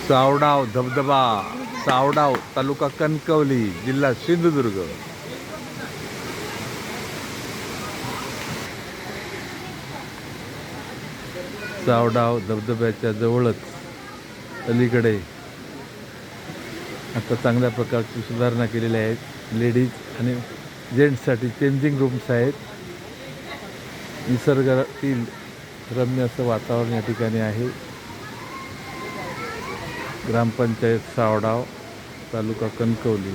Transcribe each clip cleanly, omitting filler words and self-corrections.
सावडाव धबधबा, सावडाव तालुका कणकवली, जिल्हा सिंधुदुर्ग. सावडाव धबधब्याच्या जवळच अलीकडे आता चांगल्या प्रकारची सुधारणा केलेल्या आहेत. लेडीज आणि जेंट्ससाठी चेंजिंग रूम्स आहेत. निसर्गातील रम्य असं वातावरण या ठिकाणी आहे. ग्रामपंचायत सावडाव, तालुका कणकवली,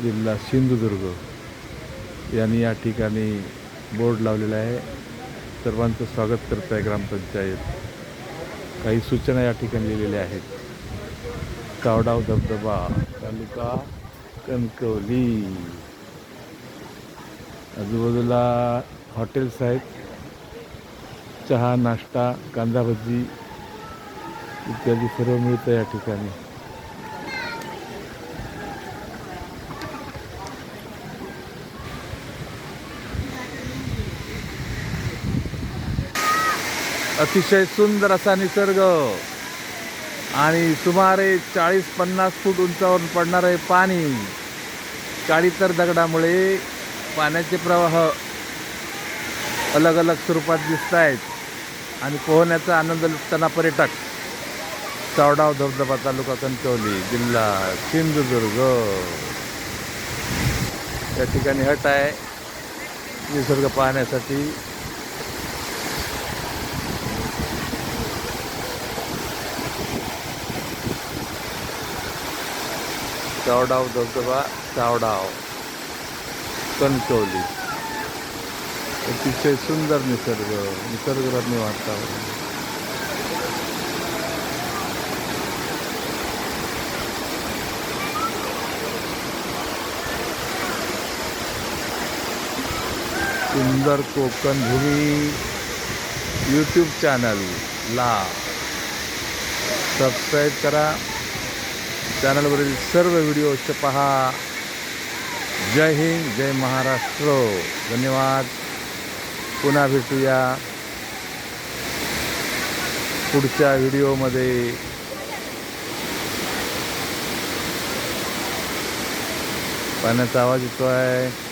जिल्हा सिंधुदुर्ग यांनी या ठिकाणी बोर्ड लावलेला आहे. सर्वांचं स्वागत करत आहे ग्रामपंचायत. काही सूचना या ठिकाणी लिहिलेल्या आहेत. सावडाव धबधबा, तालुका कणकवली. आजूबाजूला हॉटेल्स आहेत. चहा, नाश्ता, कांदा भजी इत्यादी सर्व मिळतं या ठिकाणी. अतिशय सुंदर असा निसर्ग आणि सुमारे 40-50 फूट उंचावरून पडणारे पाणी. काळीतर दगडामुळे पाण्याचे प्रवाह अलग अलग स्वरूपात दिसत आहेत आणि पोहण्याचा आनंद लुटताना पर्यटक. सावडाव धबधबा, तालुका कणकवली, जिल्हा सिंधुदुर्ग. या ठिकाणी हट आहे निसर्ग पाहण्यासाठी. सावडाव धबधबा, सावडाव कणकवली. अतिशय सुंदर निसर्गरम्य वातावरण. सुंदर कोकण भूमी यूट्यूब चॅनलला सबस्क्राईब करा. चॅनलवरील सर्व व्हिडिओज पहा. जय हिंद, जय महाराष्ट्र. धन्यवाद. पुन्हा भेटूया पुढच्या व्हिडिओमध्ये. पाण्याचा आवाज येतो आहे.